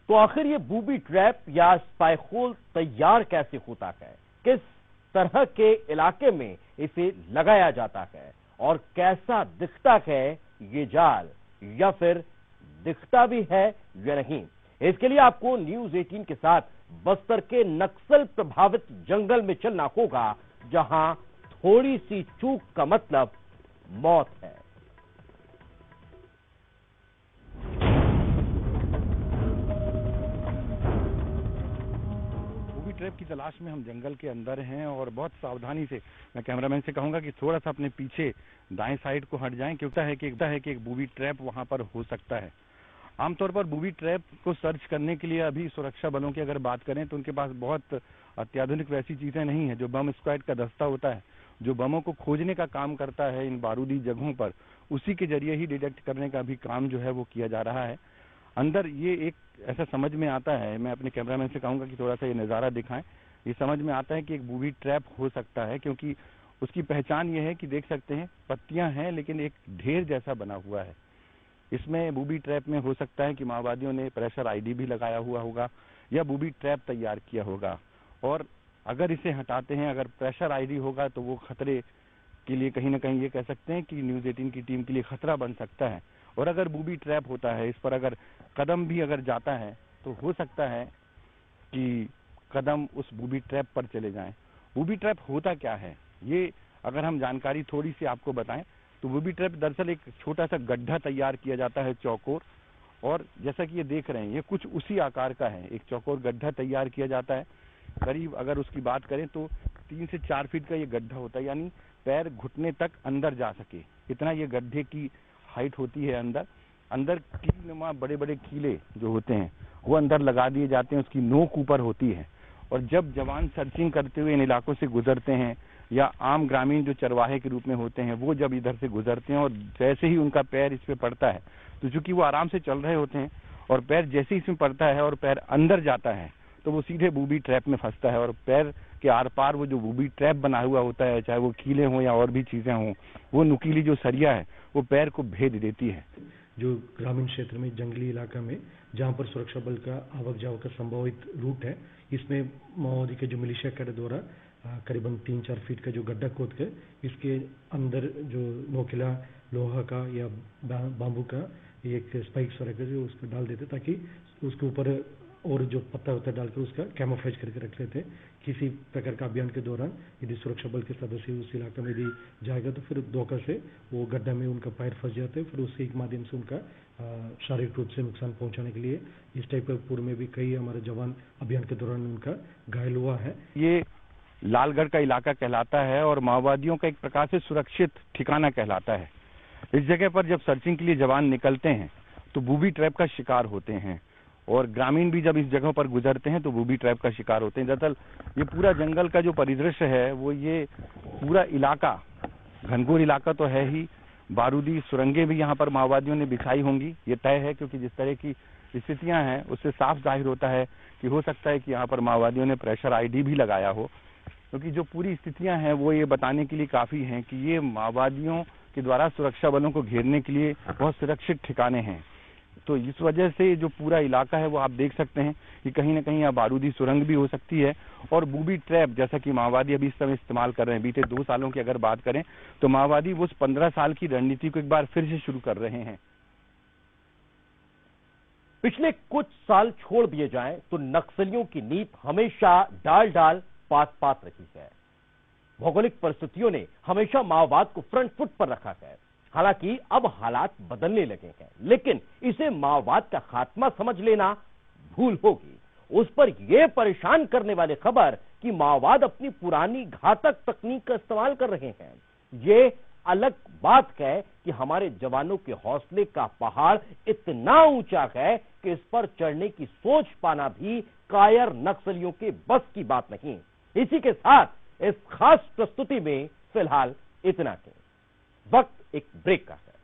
तो आखिर ये बूबी ट्रैप या स्पाई होल तैयार कैसे होता है, किस तरह के इलाके में इसे लगाया जाता है और कैसा दिखता है ये जाल, या फिर दिखता भी है या नहीं। इसके लिए आपको न्यूज 18 के साथ बस्तर के नक्सल प्रभावित जंगल में चलना होगा, जहां थोड़ी सी चूक का मतलब मौत है। ट्रैप की तलाश में हम जंगल के अंदर हैं और बहुत सावधानी से, मैं कैमरामैन से कहूंगा कि थोड़ा सा अपने पीछे दाएं साइड को हट जाएं, क्योंकि एक बूबी ट्रैप वहां पर हो सकता है। आमतौर पर बूबी ट्रैप को सर्च करने के लिए अभी सुरक्षा बलों की अगर बात करें तो उनके पास बहुत अत्याधुनिक वैसी चीजें नहीं है। जो बम स्क्वाड का दस्ता होता है, जो बमों को खोजने का काम करता है इन बारूदी जगहों पर, उसी के जरिए ही डिटेक्ट करने का भी काम जो है वो किया जा रहा है। अंदर ये एक ऐसा समझ में आता है, मैं अपने कैमरामैन से कहूंगा कि थोड़ा सा ये नज़ारा दिखाएं। ये समझ में आता है कि एक बूबी ट्रैप हो सकता है, क्योंकि उसकी पहचान ये है कि देख सकते हैं पत्तियां हैं लेकिन एक ढेर जैसा बना हुआ है। इसमें बूबी ट्रैप में हो सकता है कि माओवादियों ने प्रेशर आईडी भी लगाया हुआ होगा या बूबी ट्रैप तैयार किया होगा। और अगर इसे हटाते हैं, अगर प्रेशर आईडी होगा तो वो खतरे के लिए कहीं ना कहीं ये कह सकते हैं कि न्यूज 18 की टीम के लिए खतरा बन सकता है। और अगर बूबी ट्रैप होता है, इस पर अगर कदम भी अगर जाता है तो हो सकता है कि कदम उस बूबी ट्रैप पर चले जाएं। बूबी ट्रैप होता क्या है, ये अगर हम जानकारी थोड़ी सी आपको बताएं तो बूबी ट्रैप दरअसल एक छोटा सा गड्ढा तैयार किया जाता है चौकोर, और जैसा कि ये देख रहे हैं ये कुछ उसी आकार का है। एक चौकोर गड्ढा तैयार किया जाता है, करीब अगर उसकी बात करें तो 3 से 4 फीट का ये गड्ढा होता है, यानी पैर घुटने तक अंदर जा सके इतना ये गड्ढे की हाइट होती है। अंदर कीलनुमा बड़े बड़े कीले जो होते हैं वो अंदर लगा दिए जाते हैं, उसकी नोक ऊपर होती है। और जब जवान सर्चिंग करते हुए इन इलाकों से गुजरते हैं या आम ग्रामीण जो चरवाहे के रूप में होते हैं वो जब इधर से गुजरते हैं और जैसे ही उनका पैर इस पे पड़ता है, तो चूंकि वो आराम से चल रहे होते हैं और पैर जैसे ही इसमें पड़ता है और पैर अंदर जाता है तो वो सीधे बूबी ट्रैप में फंसता है। और पैर के आर पार वो जो बूबी ट्रैप बना हुआ होता है, चाहे वो कीले हों या और भी चीजें हों, वो नुकीली जो सरिया है वो पैर को भेद देती है। जो ग्रामीण क्षेत्र में, जंगली इलाका में जहां पर सुरक्षा बल का आवक जावक का संभावित रूट है, इसमें माओवादी के जो मिलिशिया कैडर द्वारा करीबन 3-4 फीट का जो गड्ढा खोद के इसके अंदर जो नोकीला लोहा का या बांबू का एक स्पाइक्स वगैरह जो उसको डाल देते ताकि उसके ऊपर और जो पत्ता होता है डालकर उसका कैमोफ्लेज करके रख लेते हैं। किसी प्रकार का अभियान के दौरान यदि सुरक्षा बल के सदस्य उस इलाके में यदि जाएगा तो फिर धोखा से वो गड्ढा में उनका पैर फंस जाते हैं, फिर उससे एक माध्यम से उनका शारीरिक रूप से नुकसान पहुंचाने के लिए इस टाइप का पूर्व में भी कई हमारे जवान अभियान के दौरान उनका घायल हुआ है। ये लालगढ़ का इलाका कहलाता है और माओवादियों का एक प्रकार से सुरक्षित ठिकाना कहलाता है। इस जगह पर जब सर्चिंग के लिए जवान निकलते हैं तो बूबी ट्रैप का शिकार होते हैं, और ग्रामीण भी जब इस जगह पर गुजरते हैं तो बूबी ट्रैप का शिकार होते हैं। दरअसल ये पूरा जंगल का जो परिदृश्य है वो ये पूरा इलाका घनघोर इलाका तो है ही, बारूदी सुरंगें भी यहाँ पर माओवादियों ने बिछाई होंगी, ये तय है, क्योंकि जिस तरह की स्थितियां हैं उससे साफ जाहिर होता है कि हो सकता है कि यहाँ पर माओवादियों ने प्रेशर आईडी भी लगाया हो, क्योंकि जो पूरी स्थितियां हैं वो ये बताने के लिए काफी हैं कि ये माओवादियों के द्वारा सुरक्षा बलों को घेरने के लिए बहुत सुरक्षित ठिकाने हैं। तो इस वजह से जो पूरा इलाका है वो आप देख सकते हैं कि कहीं ना कहीं यहाँ बारूदी सुरंग भी हो सकती है और बूबी ट्रैप जैसा कि माओवादी अभी इस समय इस्तेमाल कर रहे हैं। बीते 2 सालों की अगर बात करें तो माओवादी उस 15 साल की रणनीति को एक बार फिर से शुरू कर रहे हैं। पिछले कुछ साल छोड़ दिए जाएं तो नक्सलियों की नींद हमेशा डाल डाल पात पात रही है। भौगोलिक परिस्थितियों ने हमेशा माओवाद को फ्रंट फुट पर रखा है। हालांकि अब हालात बदलने लगे हैं, लेकिन इसे माओवाद का खात्मा समझ लेना भूल होगी। उस पर यह परेशान करने वाली खबर कि माओवाद अपनी पुरानी घातक तकनीक का इस्तेमाल कर रहे हैं, ये अलग बात है कि हमारे जवानों के हौसले का पहाड़ इतना ऊंचा है कि इस पर चढ़ने की सोच पाना भी कायर नक्सलियों के बस की बात नहीं। इसी के साथ इस खास प्रस्तुति में फिलहाल इतना ही। वक्त एक ब्रेक का है।